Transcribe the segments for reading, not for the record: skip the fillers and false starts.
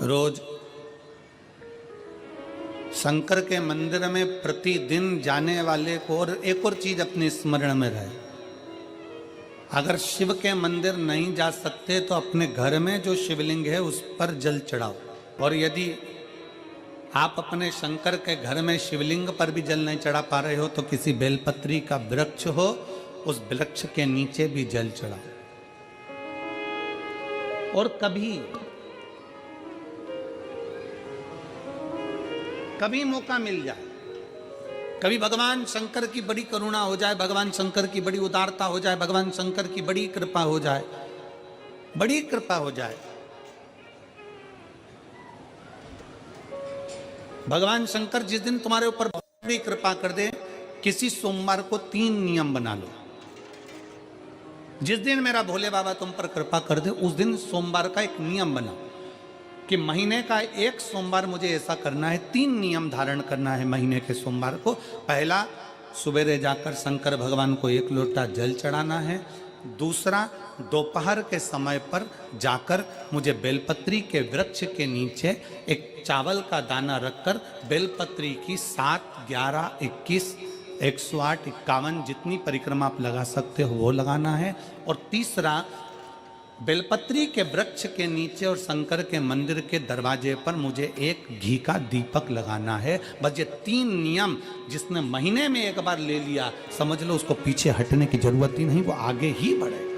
रोज शंकर के मंदिर में प्रतिदिन जाने वाले को और एक और चीज अपने स्मरण में रहे, अगर शिव के मंदिर नहीं जा सकते तो अपने घर में जो शिवलिंग है उस पर जल चढ़ाओ। और यदि आप अपने शंकर के घर में शिवलिंग पर भी जल नहीं चढ़ा पा रहे हो तो किसी बेलपत्री का वृक्ष हो, उस वृक्ष के नीचे भी जल चढ़ाओ। और कभी मौका मिल जाए, कभी भगवान शंकर की बड़ी करुणा हो जाए, भगवान शंकर की बड़ी उदारता हो जाए, भगवान शंकर की बड़ी कृपा हो जाए, बड़ी कृपा हो जाए, भगवान शंकर जिस दिन तुम्हारे ऊपर बड़ी कृपा कर दे, किसी सोमवार को 3 नियम बना लो। जिस दिन मेरा भोले बाबा तुम पर कृपा कर दे उस दिन सोमवार का एक नियम बना कि महीने का एक सोमवार मुझे ऐसा करना है, 3 नियम धारण करना है महीने के सोमवार को। पहला, सुबेरे जाकर शंकर भगवान को 1 लोटा जल चढ़ाना है। दूसरा, दोपहर के समय पर जाकर मुझे बेलपत्री के वृक्ष के नीचे एक चावल का दाना रखकर बेलपत्री की 7, 11, 21, 108, 51 जितनी परिक्रमा आप लगा सकते हो वो लगाना है। और तीसरा, बेलपत्री के वृक्ष के नीचे और शंकर के मंदिर के दरवाजे पर मुझे एक घी का दीपक लगाना है। बस ये 3 नियम जिसने महीने में एक बार ले लिया, समझ लो उसको पीछे हटने की जरूरत ही नहीं, वो आगे ही बढ़े।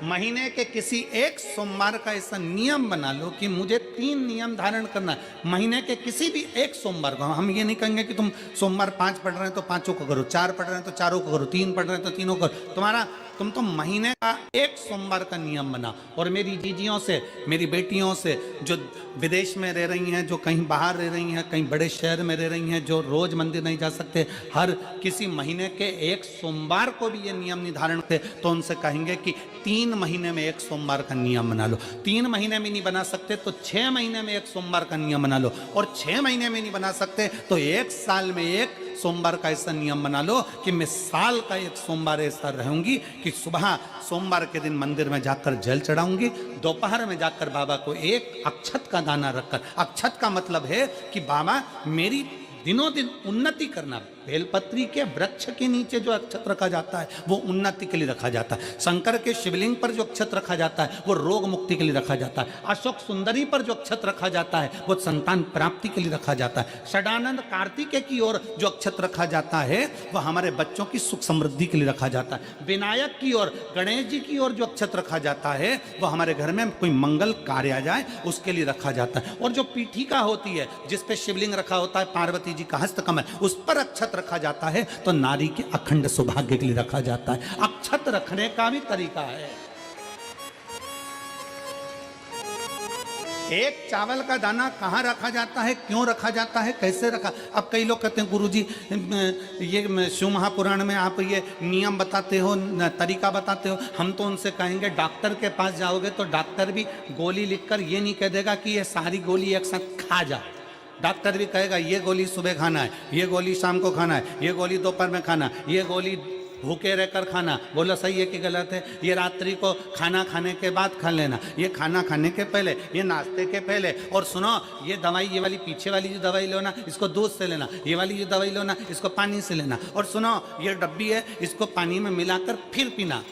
महीने के किसी एक सोमवार का ऐसा नियम बना लो कि मुझे 3 नियम धारण करना है महीने के किसी भी एक सोमवार को। हम ये नहीं कहेंगे कि तुम सोमवार 5 पढ़ रहे हैं तो 5 को करो, 4 पढ़ रहे हैं तो 4 को करो, 3 पढ़ रहे हैं तो 3 को करो। तुम तो महीने का एक सोमवार का नियम बना। और मेरी जीजियों से, मेरी बेटियों से जो विदेश में रह रही हैं, जो कहीं बाहर रह रही हैं, कहीं बड़े शहर में रह रही हैं, जो रोज मंदिर नहीं जा सकते, हर किसी महीने के एक सोमवार को भी ये नियम निर्धारण थे, तो उनसे कहेंगे कि 3 महीने में एक सोमवार का नियम बना लो। 3 महीने में नहीं बना सकते तो 6 महीने में एक सोमवार का नियम बना लो। और 6 महीने में नहीं बना सकते तो 1 साल में एक सोमवार का ऐसा नियम बना लो कि मैं साल का एक सोमवार ऐसा रहूंगी कि सुबह सोमवार के दिन मंदिर में जाकर जल चढ़ाऊंगी, दोपहर में जाकर बाबा को एक अक्षत का दाना रखकर, अक्षत का मतलब है कि बाबा मेरी दिनों दिन उन्नति करना। बेलपत्री के वृक्ष के नीचे जो अक्षत रखा जाता है वो उन्नति के लिए रखा जाता है। शंकर के शिवलिंग पर जो अक्षत रखा जाता है वो रोग मुक्ति के लिए रखा जाता है। अशोक सुंदरी पर जो अक्षत रखा जाता है वो संतान प्राप्ति के लिए रखा जाता है। षडानंद कार्तिकेय की ओर जो अक्षत रखा जाता है वो हमारे बच्चों की सुख समृद्धि के लिए रखा जाता है। विनायक की ओर, गणेश जी की ओर जो अक्षत रखा जाता है वो हमारे घर में कोई मंगल कार्य आ जाए उसके लिए रखा जाता है। और जो पीठिका होती है जिसपे शिवलिंग रखा होता है, पार्वती जी का हस्तकमल, उस पर अक्षत रखा जाता है तो नारी के अखंड सौभाग्य के लिए रखा जाता है। अक्षत रखने का भी तरीका है। एक चावल का दाना कहाँ रखा जाता है, क्यों रखा जाता है, कैसे रखा। अब कई लोग कहते हैं गुरुजी ये शिव महापुराण में आप ये नियम बताते हो, तरीका बताते हो। हम तो उनसे कहेंगे डॉक्टर के पास जाओगे तो डॉक्टर भी गोली लिखकर ये नहीं कह देगा कि ये सारी गोली एक साथ खा जा। डॉक्टर भी कहेगा ये गोली सुबह खाना है, ये गोली शाम को खाना है, ये गोली दोपहर में खाना, ये गोली भूखे रहकर खाना। बोला सही है कि गलत है? ये रात्रि को खाना खाने के बाद खा लेना, ये खाना खाने के पहले, ये नाश्ते के पहले। और सुनो, ये दवाई, ये वाली पीछे वाली जो दवाई लो ना इसको दूध से लेना, ये वाली जो दवाई लो ना इसको पानी से लेना। और सुनो, ये डब्बी है इसको पानी में मिलाकर फिर पीना।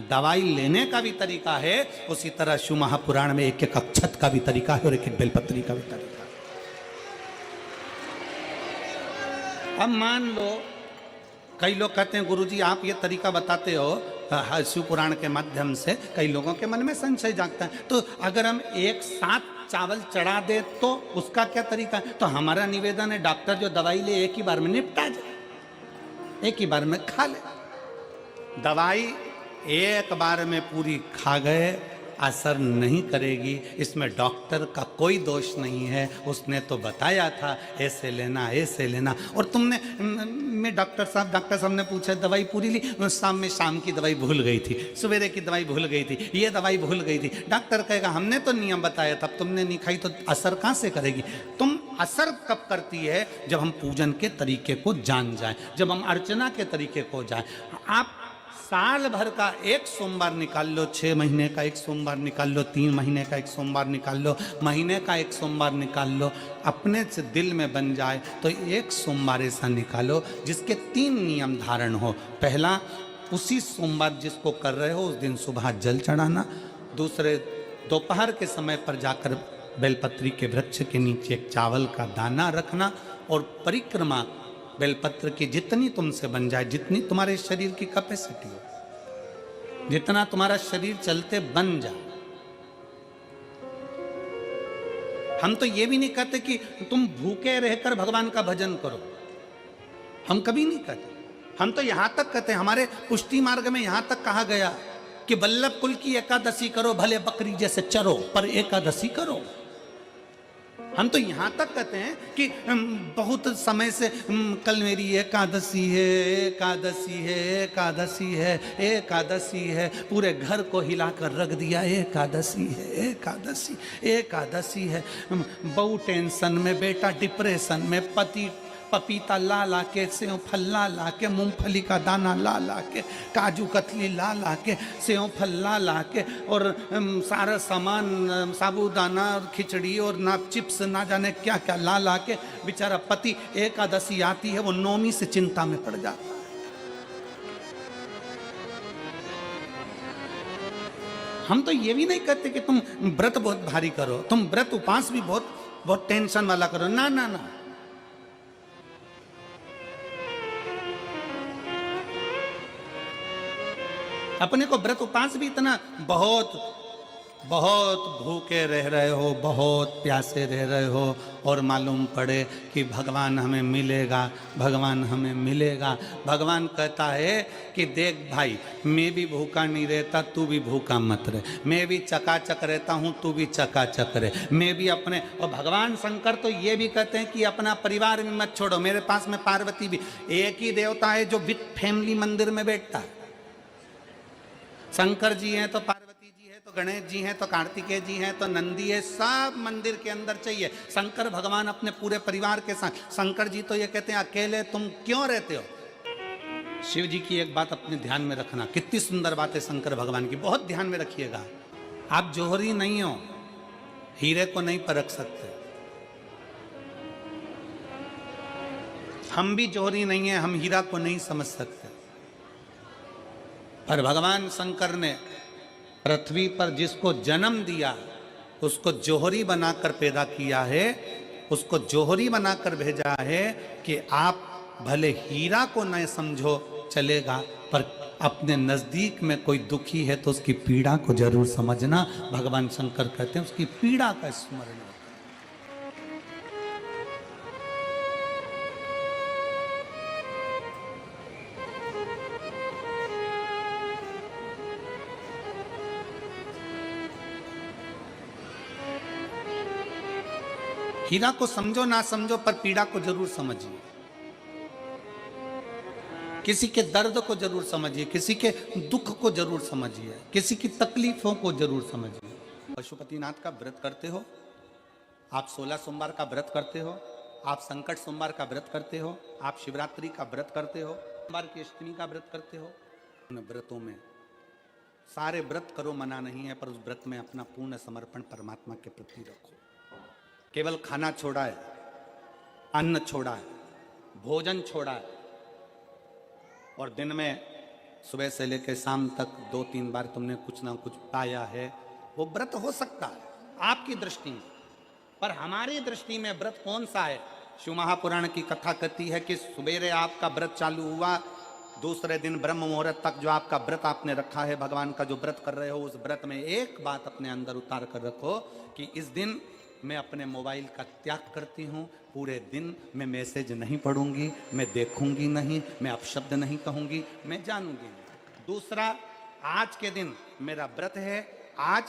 दवाई लेने का भी तरीका है, उसी तरह शिव महापुराण में एक एक अक्षत का भी तरीका है और एक एक बेलपत्री का भी तरीका है। अब मान लो कई लोग कहते हैं गुरुजी आप ये तरीका बताते हो शिव पुराण के माध्यम से, कई लोगों के मन में संशय जागता है, तो अगर हम एक साथ चावल चढ़ा दे तो उसका क्या तरीका है? तो हमारा निवेदन है डॉक्टर जो दवाई ले एक ही बार में निपटा जाए, एक ही बार में खा ले। दवाई एक बार में पूरी खा गए असर नहीं करेगी, इसमें डॉक्टर का कोई दोष नहीं है। उसने तो बताया था ऐसे लेना, ऐसे लेना। और तुमने मैं डॉक्टर साहब ने पूछा दवाई पूरी ली, शाम की दवाई भूल गई थी, सवेरे की दवाई भूल गई थी, ये दवाई भूल गई थी। डॉक्टर कहेगा हमने तो नियम बताया था, तुमने नहीं खाई तो असर कहाँ से करेगी? तुम असर कब करती है? जब हम पूजन के तरीके को जान जाएं, जब हम अर्चना के तरीके को जाएं। आप साल भर का एक सोमवार निकाल लो, 6 महीने का एक सोमवार निकाल लो, 3 महीने का एक सोमवार निकाल लो, महीने का एक सोमवार निकाल लो, अपने से दिल में बन जाए तो एक सोमवार ऐसा निकालो जिसके 3 नियम धारण हो। पहला, उसी सोमवार जिसको कर रहे हो उस दिन सुबह जल चढ़ाना। दूसरे, दोपहर के समय पर जाकर बेलपत्री के वृक्ष के नीचे एक चावल का दाना रखना और परिक्रमा बेलपत्र की जितनी तुमसे बन जाए, जितनी तुम्हारे शरीर की कैपेसिटी हो, जितना तुम्हारा शरीर चलते बन जाए। हम तो ये भी नहीं कहते कि तुम भूखे रहकर भगवान का भजन करो, हम कभी नहीं कहते। हम तो यहां तक कहते हैं, हमारे पुष्टि मार्ग में यहां तक कहा गया कि वल्लभ कुल की एकादशी करो, भले बकरी जैसे चरो पर एकादशी करो। हम तो यहां तक कहते हैं कि बहुत समय से कल मेरी एकादशी है, एकादशी है, एकादशी है, एकादशी है, पूरे घर को हिलाकर रख दिया, एकादशी है, एकादशी, एकादशी है। बहू टेंशन में, बेटा डिप्रेशन में, पति पपीता ला ला के, सेव फल ला ला के, मूंगफली का दाना ला ला के, काजू कतली ला ला के, सेव फल ला ला के, और सारा सामान साबूदाना और खिचड़ी और ना चिप्स ना जाने क्या क्या ला ला के, बेचारा पति एकादशी आती है वो नौमी से चिंता में पड़ जाता है। हम तो ये भी नहीं कहते कि तुम व्रत बहुत भारी करो, तुम व्रत उपास भी बहुत बहुत टेंशन वाला करो, ना ना ना। अपने को व्रत उपास भी इतना बहुत बहुत भूखे रह रहे हो, बहुत प्यासे रह रहे हो, और मालूम पड़े कि भगवान हमें मिलेगा, भगवान हमें मिलेगा। भगवान कहता है कि देख भाई, मैं भी भूखा नहीं रहता, तू भी भूखा मत रहे, मैं भी चकाचक रहता हूँ, तू भी चकाचक रहे, मैं भी अपने। और भगवान शंकर तो ये भी कहते हैं कि अपना परिवार भी मत छोड़ो। मेरे पास में पार्वती भी, एक ही देवता है जो विद फैमिली मंदिर में बैठता है। शंकर जी हैं तो पार्वती जी है, तो गणेश जी हैं, तो कार्तिकेय जी हैं, तो नंदी है, सब मंदिर के अंदर चाहिए। शंकर भगवान अपने पूरे परिवार के साथ। शंकर जी तो ये कहते हैं अकेले तुम क्यों रहते हो। शिव जी की एक बात अपने ध्यान में रखना, कितनी सुंदर बात है शंकर भगवान की, बहुत ध्यान में रखिएगा। आप जौहरी नहीं हो, हीरे को नहीं परख सकते। हम भी जौहरी नहीं है, हम हीरा को नहीं समझ सकते। पर भगवान शंकर ने पृथ्वी पर जिसको जन्म दिया उसको जौहरी बनाकर पैदा किया है, उसको जौहरी बनाकर भेजा है कि आप भले हीरा को न समझो चलेगा, पर अपने नजदीक में कोई दुखी है तो उसकी पीड़ा को जरूर समझना। भगवान शंकर कहते हैं उसकी पीड़ा का स्मरण। हीरा को समझो ना समझो, पर पीड़ा को जरूर समझिए, किसी के दर्द को जरूर समझिए, किसी के दुख को जरूर समझिए, किसी की तकलीफों को जरूर समझिए। पशुपतिनाथ का व्रत करते हो आप, 16 सोमवार का व्रत करते हो आप, संकट सोमवार का व्रत करते हो आप, शिवरात्रि का व्रत करते हो, सोमवार की अष्टमी का व्रत करते हो। उन व्रतों में सारे व्रत करो, मना नहीं है, पर उस व्रत में अपना पूर्ण समर्पण परमात्मा के प्रति रखो। केवल खाना छोड़ा है, अन्न छोड़ा है, भोजन छोड़ा है, और दिन में सुबह से लेकर शाम तक 2-3 बार तुमने कुछ ना कुछ पाया है, वो व्रत हो सकता है आपकी दृष्टि में, पर हमारी दृष्टि में व्रत कौन सा है। शिव महापुराण की कथा कहती है कि सुबेरे आपका व्रत चालू हुआ, दूसरे दिन ब्रह्म मुहूर्त तक जो आपका व्रत आपने रखा है, भगवान का जो व्रत कर रहे हो, उस व्रत में एक बात अपने अंदर उतार कर रखो कि इस दिन मैं अपने मोबाइल का त्याग करती हूँ, पूरे दिन मैं मैसेज नहीं पढ़ूंगी, मैं देखूंगी नहीं, मैं अपशब्द नहीं कहूंगी, मैं जानूंगी नहीं। दूसरा, आज के दिन मेरा व्रत है, आज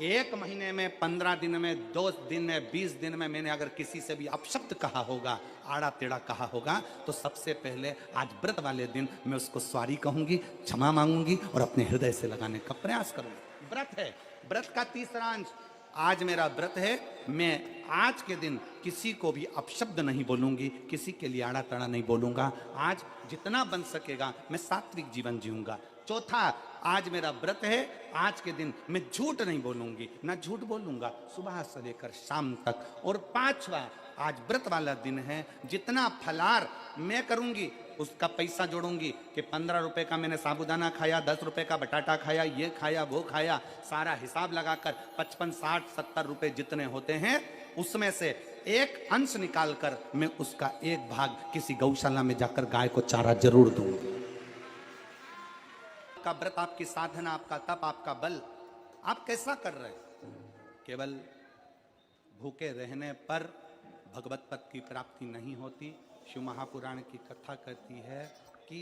1 महीने में, 15 दिन में, 2 दिन में, 20 दिन में मैंने अगर किसी से भी अपशब्द कहा होगा, आड़ा टेढ़ा कहा होगा, तो सबसे पहले आज व्रत वाले दिन मैं उसको सॉरी कहूंगी, क्षमा मांगूंगी और अपने हृदय से लगाने का प्रयास करूंगी। व्रत है। व्रत का तीसरा अंश आज मेरा व्रत है, मैं आज के दिन किसी को भी अपशब्द नहीं बोलूंगी, किसी के लिए आड़ा तड़ा नहीं बोलूंगा। आज जितना बन सकेगा मैं सात्विक जीवन जीऊंगा। चौथा, आज मेरा व्रत है, आज के दिन मैं झूठ नहीं बोलूंगी, ना झूठ बोलूंगा सुबह से लेकर शाम तक। और पांचवा, आज व्रत वाला दिन है, जितना फलार मैं करूंगी उसका पैसा जोड़ूंगी कि 15 रुपए का मैंने साबुदाना खाया, 10 रुपए का बटाटा खाया, ये खाया वो खाया, सारा हिसाब लगाकर 55, 60, 70 रुपए जितने होते हैं उसमें से एक अंश निकालकर मैं उसका एक भाग किसी गौशाला में जाकर गाय को चारा जरूर दूंगी। आपका व्रत, आपकी साधना, आपका तप, आपका बल, आप कैसा कर रहे हैं? केवल भूखे रहने पर भगवत पद की प्राप्ति नहीं होती। शिव महापुराण की कथा कहती है कि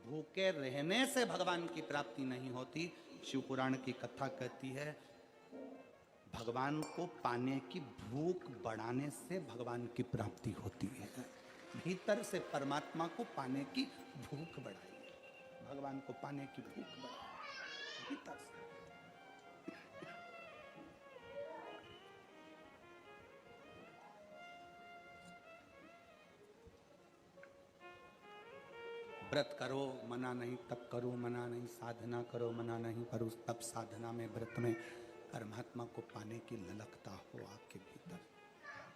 भूखे रहने से भगवान की प्राप्ति नहीं होती। शिव पुराण की कथा कहती है भगवान को पाने की भूख बढ़ाने से भगवान की प्राप्ति होती है। भीतर से परमात्मा को पाने की भूख बढ़ाइए, भगवान को पाने की भूख बढ़ाइए भीतर से। व्रत करो मना नहीं, तप करो मना नहीं, साधना करो मना नहीं, पर उस तप साधना में व्रत में परमात्मा को पाने की ललकता हो आपके भीतर,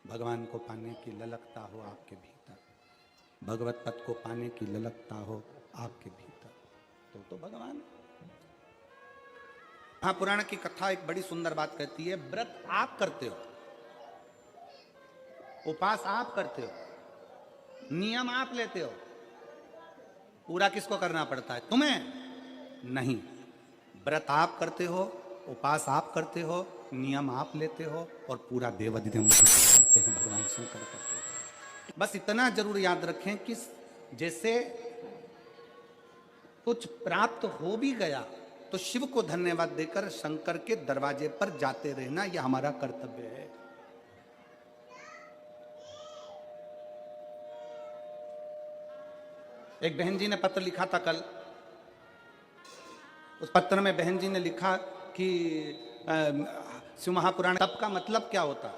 भगवान को पाने की ललकता हो आपके भीतर, भगवत पद को पाने की ललकता हो आपके भीतर, तो भगवान। हाँ, पुराण की कथा एक बड़ी सुंदर बात कहती है, व्रत आप करते हो, उपास आप करते हो, नियम आप लेते हो, पूरा किसको करना पड़ता है? तुम्हें नहीं। व्रत आप करते हो, उपास आप करते हो, नियम आप लेते हो, और पूरा देवाधिदेव करते हैं, भगवान शंकर करते हैं। बस इतना जरूर याद रखें कि जैसे कुछ प्राप्त हो भी गया तो शिव को धन्यवाद देकर शंकर के दरवाजे पर जाते रहना, यह हमारा कर्तव्य है। एक बहन जी ने पत्र लिखा था कल। उस पत्र में बहन जी ने लिखा कि शिव महापुराण तप का मतलब क्या होता?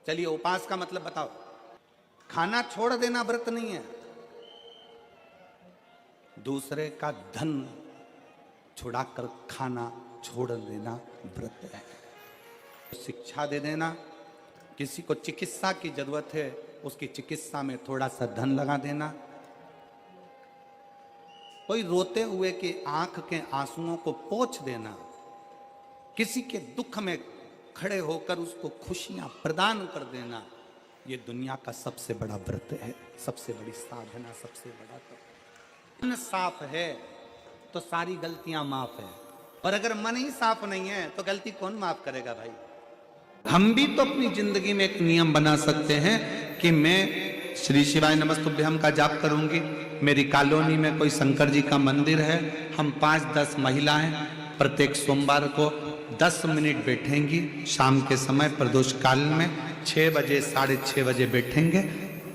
चलिए, उपास का मतलब बताओ। खाना छोड़ देना व्रत नहीं है, दूसरे का धन छुड़ाकर खाना छोड़ देना व्रत है। शिक्षा दे देना, किसी को चिकित्सा की जरूरत है उसकी चिकित्सा में थोड़ा सा धन लगा देना, कोई रोते हुए के आंख के आंसुओं को पोंछ देना, किसी के दुख में खड़े होकर उसको खुशियां प्रदान कर देना, ये दुनिया का सबसे बड़ा व्रत है, सबसे बड़ी साधना, सबसे बड़ा तप। मन साफ है तो सारी गलतियां माफ है, और अगर मन ही साफ नहीं है तो गलती कौन माफ करेगा भाई? हम भी तो अपनी जिंदगी में एक नियम बना सकते हैं कि मैं श्री शिवाय नमस्तुभ्यम का जाप करूंगी। मेरी कॉलोनी में कोई शंकर जी का मंदिर है, हम 5-10 महिलाएं प्रत्येक सोमवार को 10 मिनट बैठेंगी। शाम के समय प्रदोष काल में 6 बजे 6:30 बजे बैठेंगे,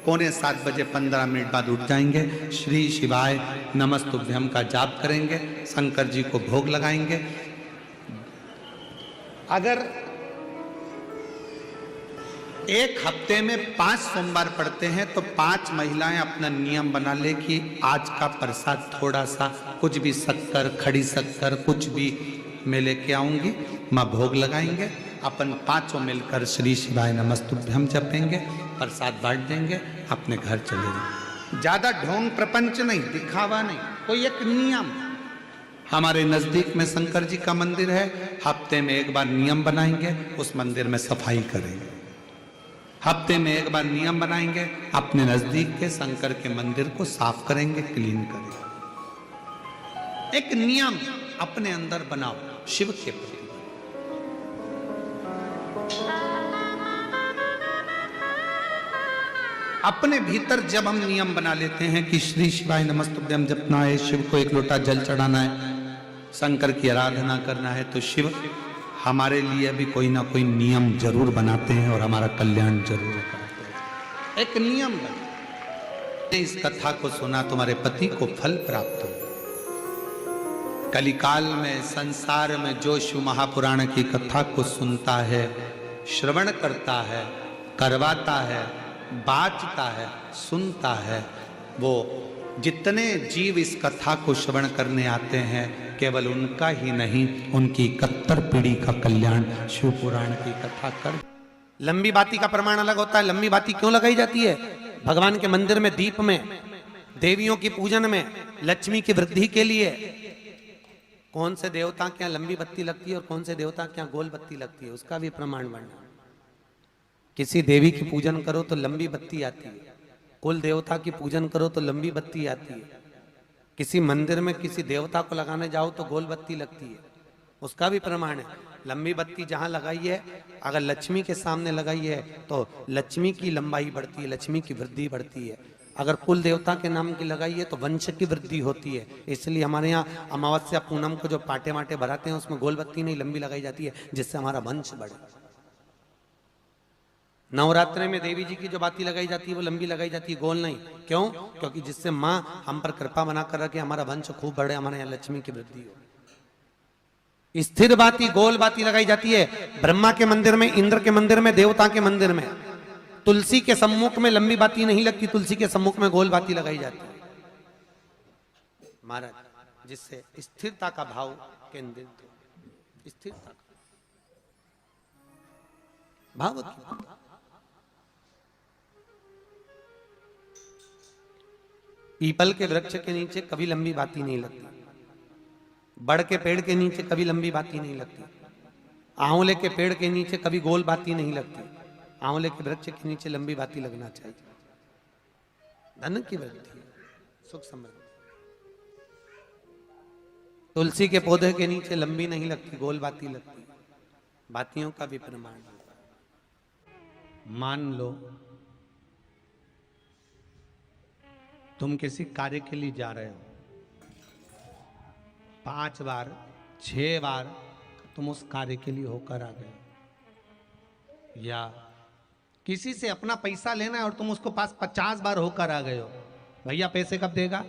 6:45 बजे 15 मिनट बाद उठ जाएंगे, श्री शिवाय नमस्तुभ्यम का जाप करेंगे, शंकर जी को भोग लगाएंगे। अगर एक हफ्ते में 5 सोमवार पड़ते हैं तो 5 महिलाएं अपना नियम बना ले कि आज का प्रसाद थोड़ा सा, कुछ भी शक्कर, खड़ी शक्कर, कुछ भी मैं लेके आऊंगी, माँ भोग लगाएंगे, अपन 5 मिलकर श्री शिवाय नमस्तुभ्यम जपेंगे, प्रसाद बांट देंगे, अपने घर चले जाएंगे। ज्यादा ढोंग प्रपंच नहीं, दिखावा नहीं, कोई एक नियम। हमारे नजदीक में शंकर जी का मंदिर है, हफ्ते में एक बार नियम बनाएंगे, उस मंदिर में सफाई करेंगे। हफ्ते में एक बार नियम बनाएंगे, अपने नजदीक के शंकर के मंदिर को साफ करेंगे, क्लीन करेंगे। एक नियम अपने अंदर बनाओ शिव के प्रति। अपने भीतर जब हम नियम बना लेते हैं कि श्री शिवाय नमस्तुभ्यम जपना है, शिव को एक लोटा जल चढ़ाना है, शंकर की आराधना करना है, तो शिव हमारे लिए भी कोई ना कोई नियम जरूर बनाते हैं और हमारा कल्याण जरूर करते हैं। एक नियम बना, इस कथा को सुना, तुम्हारे पति को फल प्राप्त हो। कलिकाल में संसार में जो शिव महापुराण की कथा को सुनता है, श्रवण करता है, करवाता है, बाचता है, सुनता है, वो जितने जीव इस कथा को श्रवण करने आते हैं, केवल उनका ही नहीं, उनकी 71 पीढ़ी का कल्याण शिव पुराण की कथा कर। लंबी बाती का प्रमाण अलग होता है। लंबी बाती क्यों लगाई जाती है? भगवान के मंदिर में दीप में, देवियों की पूजन में, लक्ष्मी की वृद्धि के लिए। कौन से देवता के यहाँ लंबी बत्ती लगती है और कौन से देवता के यहाँ गोल बत्ती लगती है, उसका भी प्रमाण बनना। किसी देवी की पूजन करो तो लंबी बत्ती आती है, कुल देवता की पूजन करो तो लंबी बत्ती आती है। किसी मंदिर में किसी देवता को लगाने जाओ तो गोल बत्ती लगती है, उसका भी प्रमाण है। लंबी बत्ती जहां लगाई है, अगर लक्ष्मी के सामने लगाई है तो लक्ष्मी की लंबाई बढ़ती है, लक्ष्मी की वृद्धि बढ़ती है। अगर कुल देवता के नाम की लगाई है तो वंश की वृद्धि होती है। इसलिए हमारे यहाँ अमावस्या पूनम को जो पाटे माटे भराते हैं उसमें गोल बत्ती नहीं लंबी लगाई जाती है, जिससे हमारा वंश बढ़े। नवरात्रि में देवी जी की जो बाती लगाई जाती है वो लंबी लगाई जाती है, गोल नहीं। क्यों? क्योंकि जिससे माँ हम पर कृपा बना कर रखे, हमारा वंश खूब बढ़े, हमारे यहाँ लक्ष्मी की वृद्धि हो। स्थिर बाती, गोल बाती लगाई जाती है ब्रह्मा के मंदिर में, इंद्र के मंदिर में, देवता के मंदिर में। तुलसी के सम्मुख में लंबी बाती नहीं लगती, तुलसी के सम्मुख में गोल बाती लगाई जाती है महाराज, जिससे स्थिरता का भाव केंद्रित हो। स्थिरता भाव पीपल के वृक्ष के नीचे कभी लंबी बाती नहीं लगती, बड़ के पेड़ के नीचे कभी लंबी बाती नहीं लगती, आंवले के पेड़ के नीचे कभी गोल बाती नहीं लगती। आंवले के वृक्ष के नीचे लंबी बाती लगना चाहिए, धन की वृद्धि, सुख समृद्धि। तुलसी के पौधे के नीचे लंबी नहीं लगती, गोल बाती लगती। बातियों का भी प्रमाण। मान लो तुम किसी कार्य के लिए जा रहे हो, 5 बार 6 बार तुम उस कार्य के लिए होकर आ गए, या किसी से अपना पैसा लेना है और तुम उसको पास 50 बार होकर आ गए हो, भैया पैसे कब देगा?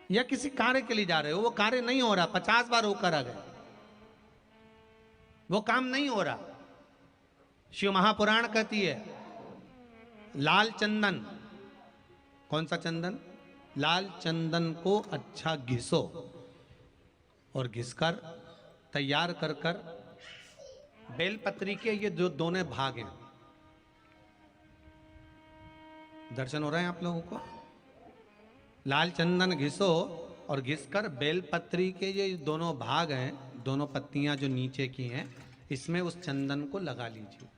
या किसी कार्य के लिए जा रहे हो, वो कार्य नहीं हो रहा, 50 बार होकर आ गए, वो काम नहीं हो रहा। शिव महापुराण कहती है लाल चंदन, कौन सा चंदन? लाल चंदन को अच्छा घिसो और घिसकर तैयार कर कर बेलपत्री के ये जो दोनों भाग हैं, दर्शन हो रहे हैं आप लोगों को? लाल चंदन घिसो और घिसकर बेलपत्री के ये दोनों भाग हैं, दोनों पत्तियां जो नीचे की हैं, इसमें उस चंदन को लगा लीजिए।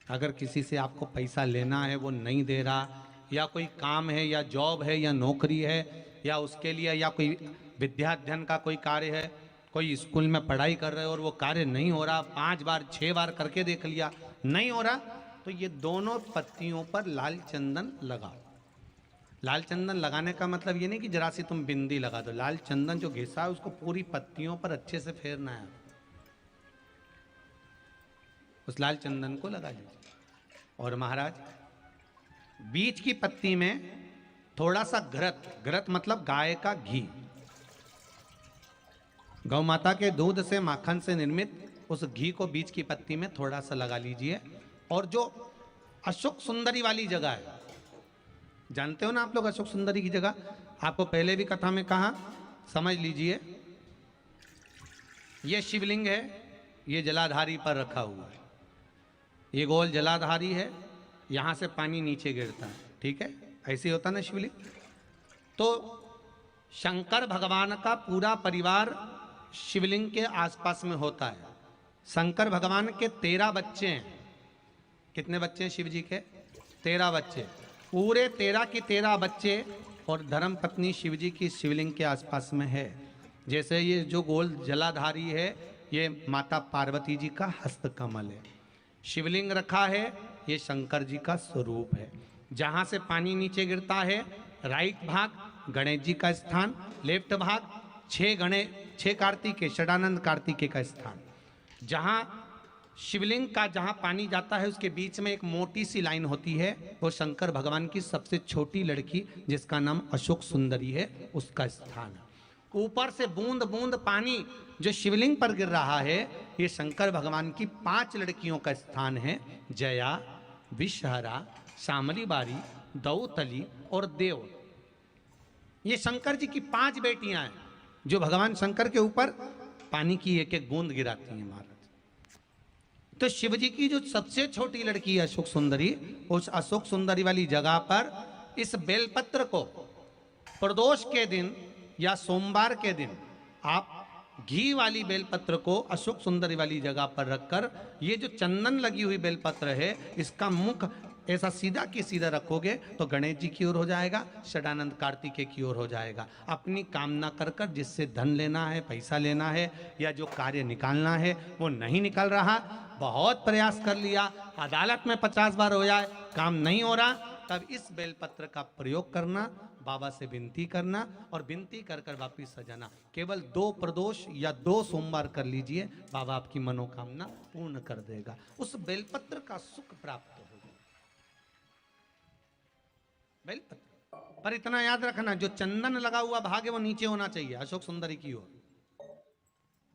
अगर किसी से आपको पैसा लेना है, वो नहीं दे रहा, या कोई काम है या जॉब है या नौकरी है या उसके लिए, या कोई विद्या अध्ययन का कोई कार्य है, कोई स्कूल में पढ़ाई कर रहे हो और वो कार्य नहीं हो रहा, 5 बार 6 बार करके देख लिया, नहीं हो रहा, तो ये दोनों पत्तियों पर लाल चंदन लगाओ। लाल चंदन लगाने का मतलब ये नहीं कि जरा सी तुम बिंदी लगा दो, लाल चंदन जो घिसा है उसको पूरी पत्तियों पर अच्छे से फेरना है, उस लाल चंदन को लगा लीजिए। और महाराज बीच की पत्ती में थोड़ा सा घृत, घृत मतलब गाय का घी, गौ माता के दूध से, माखन से निर्मित उस घी को बीच की पत्ती में थोड़ा सा लगा लीजिए। और जो अशोक सुंदरी वाली जगह है, जानते हो ना आप लोग अशोक सुंदरी की जगह, आपको पहले भी कथा में कहा, समझ लीजिए ये शिवलिंग है, ये जलाधारी पर रखा हुआ है, ये गोल जलाधारी है, यहां से पानी नीचे गिरता है, ठीक है, ऐसे होता ना शिवलिंग। तो शंकर भगवान का पूरा परिवार शिवलिंग के आसपास में होता है। शंकर भगवान के 13 बच्चे हैं। कितने बच्चे हैं शिव जी के? 13 बच्चे, पूरे 13 के 13 बच्चे और धर्म पत्नी शिव जी की शिवलिंग के आसपास में है। जैसे ये जो गोल जलाधारी है, ये माता पार्वती जी का हस्त कमल है। शिवलिंग रखा है, ये शंकर जी का स्वरूप है। जहां से पानी नीचे गिरता है, राइट भाग गणेश जी का स्थान, लेफ्ट भाग 6 कार्तिकेय, षडानंद कार्तिकेय का स्थान। जहां शिवलिंग का जहां पानी जाता है उसके बीच में एक मोटी सी लाइन होती है, वो शंकर भगवान की सबसे छोटी लड़की जिसका नाम अशोक सुंदरी है, उसका स्थान है। ऊपर से बूंद बूंद पानी जो शिवलिंग पर गिर रहा है, ये शंकर भगवान की 5 लड़कियों का स्थान है। जया, विषहरा, शामली बारी, दौतली और देव। ये शंकर जी की 5 बेटियां हैं जो भगवान शंकर के ऊपर पानी की एक एक बूंद गिराती हैं महाराज। तो शिव जी की जो सबसे छोटी लड़की है अशोक सुंदरी, उस अशोक सुंदरी वाली जगह पर इस बेलपत्र को प्रदोष के दिन या सोमवार के दिन आप घी वाली बेलपत्र को अशोक सुंदरी वाली जगह पर रखकर, ये जो चंदन लगी हुई बेलपत्र है, इसका मुख ऐसा सीधा की सीधा रखोगे तो गणेश जी की ओर हो जाएगा, षडानंद कार्तिकेय की ओर हो जाएगा। अपनी कामना कर कर जिससे धन लेना है, पैसा लेना है या जो कार्य निकालना है वो नहीं निकल रहा, बहुत प्रयास कर लिया, अदालत में 50 बार हो जाए, काम नहीं हो रहा, तब इस बेलपत्र का प्रयोग करना, बाबा से विनती करना और विनती कर कर वापिस सजाना। केवल 2 प्रदोष या 2 सोमवार कर लीजिए, बाबा आपकी मनोकामना पूर्ण कर देगा। उस बेलपत्र का सुख प्राप्त होगा। बेलपत्र पर इतना याद रखना, जो चंदन लगा हुआ भाग है वो नीचे होना चाहिए, अशोक सुंदरी की ओर।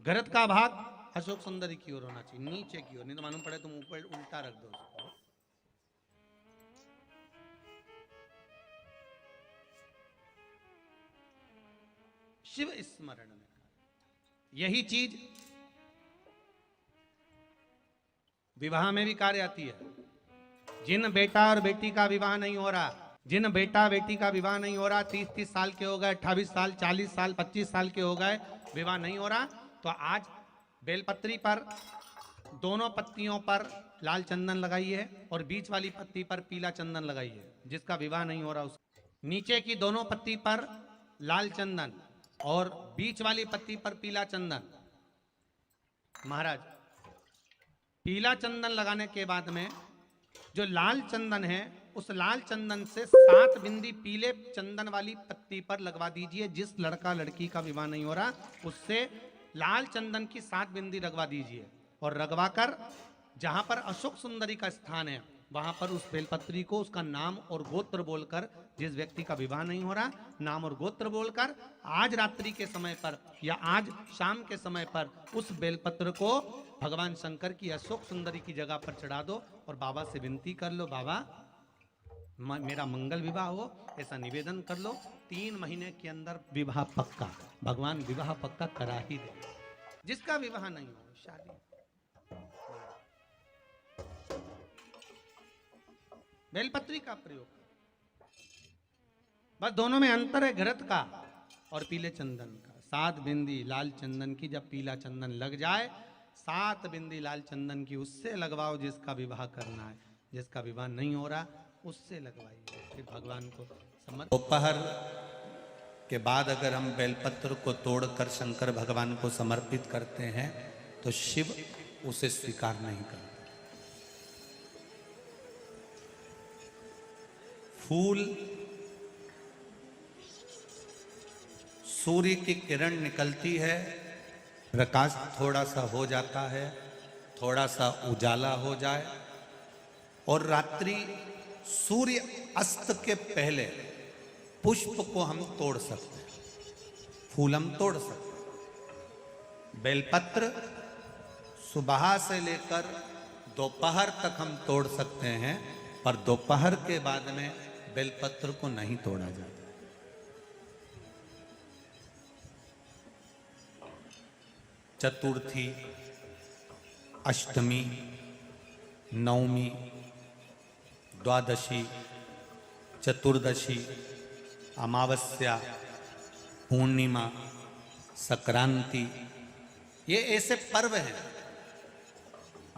गरत का भाग अशोक सुंदरी की ओर होना चाहिए, नीचे की ओर, नहीं तो मालूम पड़े तुम ऊपर उल्टा रख दो उसको। शिव स्मरण में यही चीज विवाह में भी कार्य आती है। जिन बेटा और बेटी का विवाह नहीं हो रहा, जिन बेटा बेटी का विवाह नहीं हो रहा, 30-30 साल के हो गए, 28 साल, 40 साल, 25 साल के हो गए, विवाह नहीं हो रहा, तो आज बेलपत्री पर दोनों पत्तियों पर लाल चंदन लगाइए और बीच वाली पत्ती पर पीला चंदन लगाइए। जिसका विवाह नहीं हो रहा उस नीचे की दोनों पत्ती पर लाल चंदन और बीच वाली पत्ती पर पीला चंदन। महाराज, पीला चंदन लगाने के बाद में जो लाल चंदन है, उस लाल चंदन से 7 बिंदी पीले चंदन वाली पत्ती पर लगवा दीजिए। जिस लड़का लड़की का विवाह नहीं हो रहा उससे लाल चंदन की 7 बिंदी लगवा दीजिए और लगवाकर जहां पर अशोक सुंदरी का स्थान है वहां पर उस बेलपत्री को उसका नाम और गोत्र बोलकर, जिस व्यक्ति का विवाह नहीं हो रहा, नाम और गोत्र बोलकर आज रात्रि के समय पर या आज शाम के समय पर उस बेलपत्र को भगवान शंकर की अशोक सुंदरी की जगह पर चढ़ा दो और बाबा से विनती कर लो, बाबा मेरा मंगल विवाह हो, ऐसा निवेदन कर लो। 3 महीने के अंदर विवाह पक्का, भगवान विवाह पक्का करा ही दे। जिसका विवाह नहीं हो, शादी बेलपत्री का प्रयोग, बस दोनों में अंतर है घृत का और पीले चंदन का। 7 बिंदी लाल चंदन की जब पीला चंदन लग जाए, 7 बिंदी लाल चंदन की उससे लगवाओ जिसका विवाह करना है। जिसका विवाह नहीं हो रहा उससे लगवाइए, फिर भगवान को समर्पित। दोपहर के बाद अगर हम बेलपत्र को तोड़कर शंकर भगवान को समर्पित करते हैं तो शिव उसे स्वीकार नहीं करते। फूल सूर्य की किरण निकलती है, प्रकाश थोड़ा सा हो जाता है, थोड़ा सा उजाला हो जाए और रात्रि सूर्य अस्त के पहले पुष्प को हम तोड़ सकते हैं, फूल हम तोड़ सकते हैं। बेलपत्र सुबह से लेकर दोपहर तक हम तोड़ सकते हैं, पर दोपहर के बाद में बेलपत्र को नहीं तोड़ा जाता। चतुर्थी, अष्टमी, नवमी, द्वादशी, चतुर्दशी, अमावस्या, पूर्णिमा, संक्रांति, ये ऐसे पर्व हैं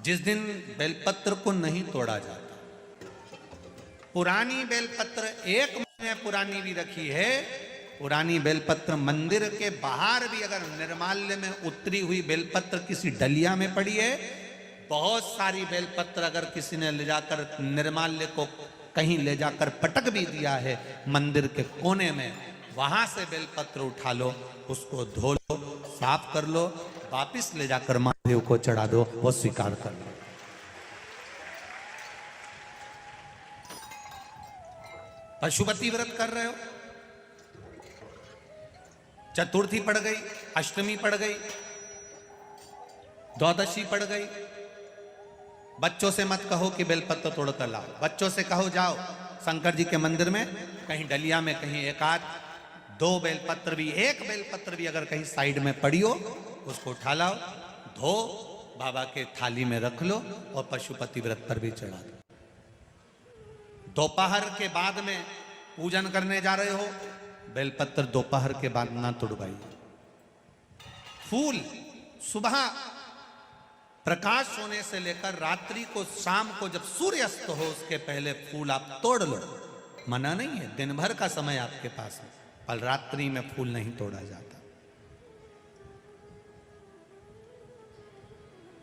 जिस दिन बेलपत्र को नहीं तोड़ा जाता। पुरानी बेलपत्र 1 महीने पुरानी भी रखी है। पुरानी बेलपत्र मंदिर के बाहर भी अगर निर्माल्य में उतरी हुई बेलपत्र किसी डलिया में पड़ी है, बहुत सारी बेलपत्र अगर किसी ने ले जाकर निर्माल्य को कहीं ले जाकर पटक भी दिया है मंदिर के कोने में, वहां से बेलपत्र उठा लो, उसको धो लो, साफ कर लो, वापिस ले जाकर महादेव को चढ़ा दो, वो स्वीकार कर लो। पशुपति व्रत कर रहे हो, चतुर्थी पड़ गई, अष्टमी पड़ गई, द्वादशी पड़ गई। बच्चों से मत कहो कि बेलपत्र तोड़ कर लाओ, बच्चों से कहो जाओ शंकर जी के मंदिर में कहीं डलिया में कहीं एक आध दो बेलपत्र भी, एक बेलपत्र भी अगर कहीं साइड में पड़ी हो उसको उठा लाओ, धो बाबा के थाली में रख लो और पशुपति व्रत पर भी चढ़ा दो। दोपहर के बाद में पूजन करने जा रहे हो, बेलपत्र दोपहर के बाद ना तोड़वाइए। फूल सुबह प्रकाश होने से लेकर रात्रि को, शाम को जब सूर्य अस्त हो उसके पहले फूल आप तोड़ लो, मना नहीं है, दिन भर का समय आपके पास है, पर रात्रि में फूल नहीं तोड़ा जाता।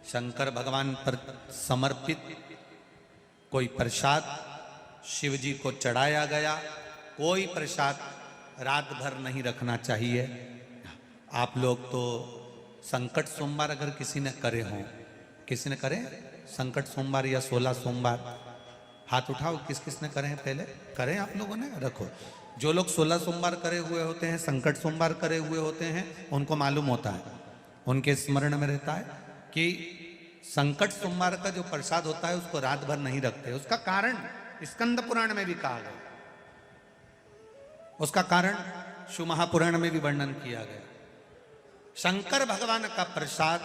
शंकर भगवान पर समर्पित कोई प्रसाद शिव जी को चढ़ाया गया, कोई प्रसाद रात भर नहीं रखना चाहिए। आप लोग तो संकट सोमवार अगर किसी ने करे हों, किसी ने करे संकट सोमवार या 16 सोमवार, हाथ उठाओ किस किस ने करे हैं, पहले करें आप लोगों ने, रखो। जो लोग 16 सोमवार करे हुए होते हैं, संकट सोमवार करे हुए होते हैं, उनको मालूम होता है, उनके स्मरण में रहता है कि संकट सोमवार का जो प्रसाद होता है उसको रात भर नहीं रखते। उसका कारण स्कंद पुराण में भी कहा गया, उसका कारण शिव महापुराण में भी वर्णन किया गया। शंकर भगवान का प्रसाद,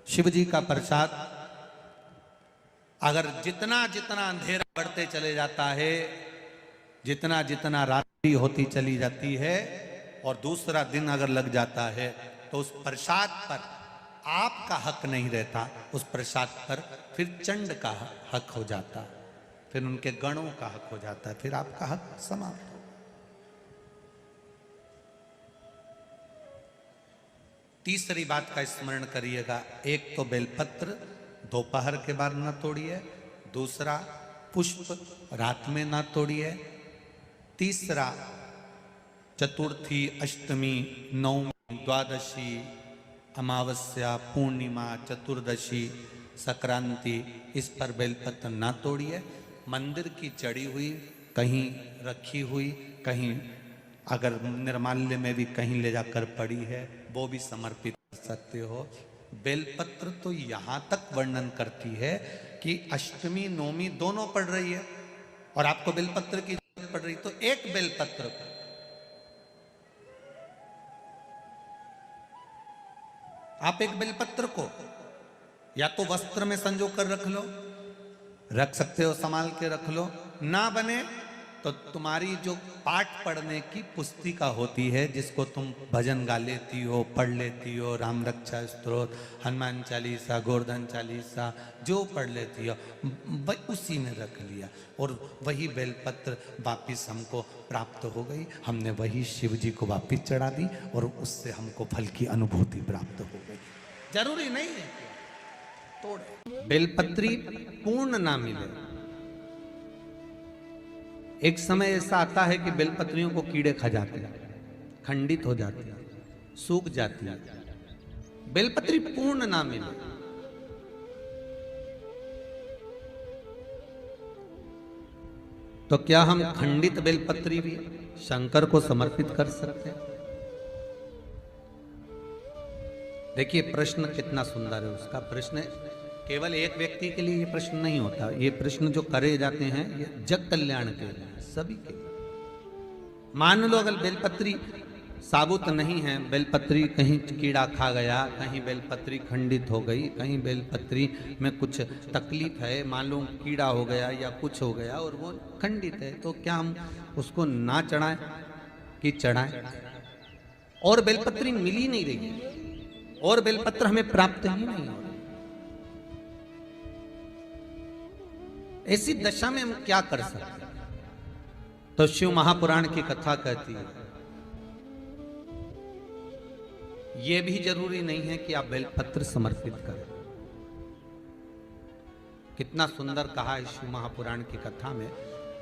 शिव जी का प्रसाद, अगर जितना जितना अंधेरा बढ़ते चले जाता है, जितना जितना रात्रि होती चली जाती है और दूसरा दिन अगर लग जाता है, तो उस प्रसाद पर आपका हक नहीं रहता, उस प्रसाद पर फिर चंड का हक हो जाता, फिर उनके गणों का हक हो जाता है, फिर आपका हक समाप्त हो। तीसरी बात का स्मरण करिएगा, एक तो बेलपत्र दोपहर के बाद ना तोड़िए, दूसरा पुष्प रात में ना तोड़िए, तीसरा चतुर्थी, अष्टमी, नवमी, द्वादशी, अमावस्या, पूर्णिमा, चतुर्दशी, संक्रांति, इस पर बेलपत्र ना तोड़िए। मंदिर की चढ़ी हुई, कहीं रखी हुई, कहीं अगर निर्माल्य में भी कहीं ले जाकर पड़ी है, वो भी समर्पित कर सकते हो। बेलपत्र तो यहाँ तक वर्णन करती है कि अष्टमी नवमी दोनों पड़ रही है और आपको बेलपत्र की जरूरत पड़ रही, तो एक बेलपत्र को आप, एक बेलपत्र को या तो वस्त्र में संजो कर रख लो, रख सकते हो, संभाल के रख लो, ना बने तो तुम्हारी जो पाठ पढ़ने की पुस्तिका होती है, जिसको तुम भजन गा लेती हो, पढ़ लेती हो, राम रक्षा स्तोत्र, हनुमान चालीसा, गोवर्धन चालीसा, जो पढ़ लेती हो वही उसी में रख लिया और वही बेलपत्र वापिस हमको प्राप्त हो गई, हमने वही शिव जी को वापिस चढ़ा दी और उससे हमको फल की अनुभूति प्राप्त हो गई। जरूरी नहीं है तोड़े, बेलपत्री पूर्ण ना मिले। एक समय ऐसा आता है कि बेलपत्रियों को कीड़े खा जाते हैं, खंडित हो जाती है, सूख जाती है, बेलपत्री पूर्ण ना मिले। तो क्या हम खंडित बेलपत्री भी शंकर को समर्पित कर सकते हैं? देखिए प्रश्न कितना सुंदर है, उसका प्रश्न केवल एक व्यक्ति के लिए ये प्रश्न नहीं होता, ये प्रश्न जो करे जाते हैं ये जग कल्याण के लिए, सभी के लिए। मान लो अगर बेलपत्री साबुत नहीं है, बेलपत्री कहीं कीड़ा खा गया, कहीं बेलपत्री खंडित हो गई, कहीं बेलपत्री में कुछ तकलीफ है, मान लो कीड़ा हो गया या कुछ हो गया और वो खंडित है, तो क्या हम उसको ना चढ़ाएं कि चढ़ाएं? और बेलपत्री मिल ही नहीं रही है और बेलपत्र हमें प्राप्त ही नहीं हो, ऐसी दशा में हम क्या कर सकते हैं? तो शिव महापुराण की कथा कहती है, यह भी जरूरी नहीं है कि आप बेलपत्र समर्पित करें। कितना सुंदर कहा है शिव महापुराण की कथा में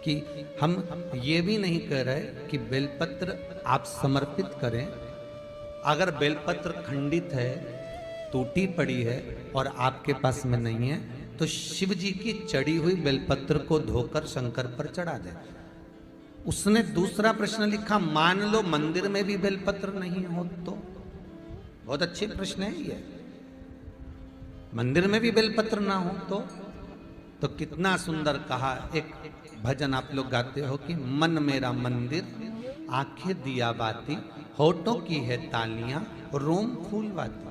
कि हम ये भी नहीं कह रहे कि बेलपत्र आप समर्पित करें। अगर बेलपत्र खंडित है, टूटी पड़ी है और आपके पास में नहीं है, तो शिव जी की चढ़ी हुई बेलपत्र को धोकर शंकर पर चढ़ा दें। उसने दूसरा प्रश्न लिखा, मान लो मंदिर में भी बेलपत्र नहीं हो तो। बहुत अच्छे प्रश्न है ये। मंदिर में भी बेलपत्र ना हो तो कितना सुंदर कहा। एक भजन आप लोग गाते हो कि मन मेरा मंदिर, आंखें दिया बाती, होठों की है तालियां, रोम फूलवाती।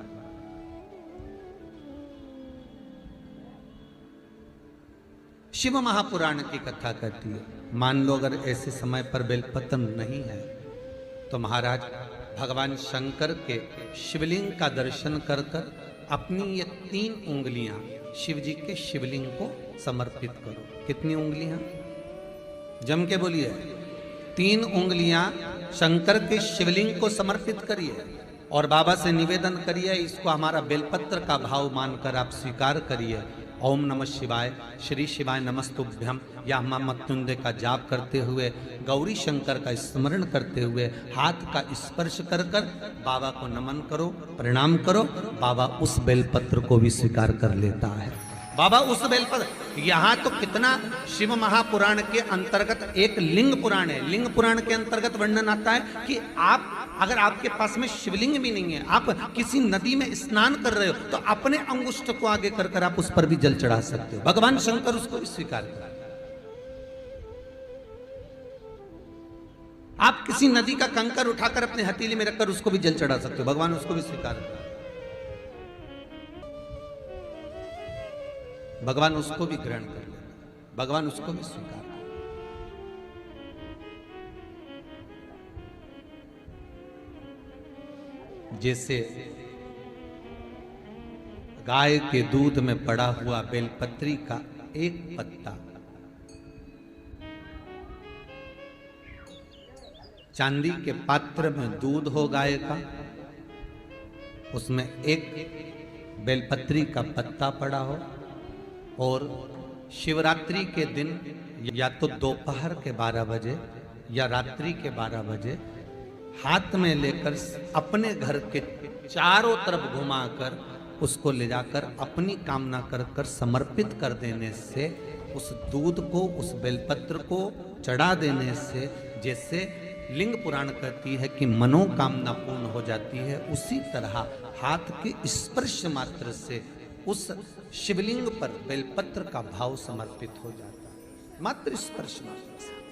शिव महापुराण की कथा कहती है, मान लो अगर ऐसे समय पर बेलपत्र नहीं है तो महाराज भगवान शंकर के शिवलिंग का दर्शन कर कर अपनी ये 3 उंगलियां शिव जी के शिवलिंग को समर्पित करो। कितनी उंगलियां? जम के बोलिए। 3 उंगलियां शंकर के शिवलिंग को समर्पित करिए और बाबा से निवेदन करिए, इसको हमारा बेलपत्र का भाव मानकर आप स्वीकार करिए। ओम नमः शिवाय, श्री शिवाय नमस्तुभ्यम या महामृत्युंजय का जाप करते हुए, गौरी शंकर का स्मरण करते हुए हाथ का स्पर्श कर कर बाबा को नमन करो, प्रणाम करो। बाबा उस बेलपत्र को भी स्वीकार कर लेता है। बाबा उस बेलपत्र, यहाँ तो कितना शिव महापुराण के अंतर्गत एक लिंग पुराण है। लिंग पुराण के अंतर्गत वर्णन आता है कि आप अगर आपके पास में शिवलिंग भी नहीं है, आप किसी नदी में स्नान कर रहे हो तो अपने अंगुष्ठ को आगे कर कर आप उस पर भी जल चढ़ा सकते हो। भगवान शंकर उसको भी स्वीकार कर। आप किसी नदी का कंकर उठाकर अपने हथेली में रखकर उसको भी जल चढ़ा सकते हो। भगवान उसको भी स्वीकार कर। भगवान उसको भी ग्रहण कर लेगा, भगवान उसको भी स्वीकार कर। जैसे गाय के दूध में पड़ा हुआ बेलपत्री का एक पत्ता चांदी के पात्र में दूध हो गाय का, उसमें एक बेलपत्री का पत्ता पड़ा हो और शिवरात्रि के दिन या तो दोपहर के 12 बजे या रात्रि के 12 बजे हाथ में लेकर अपने घर के चारों तरफ घुमाकर उसको ले जाकर अपनी कामना कर कर समर्पित कर देने से, उस दूध को, उस बेलपत्र को चढ़ा देने से जैसे लिंग पुराण कहती है कि मनोकामना पूर्ण हो जाती है, उसी तरह हाथ के स्पर्श मात्र से उस शिवलिंग पर बेलपत्र का भाव समर्पित हो जाता है। मात्र स्पर्श मात्र से।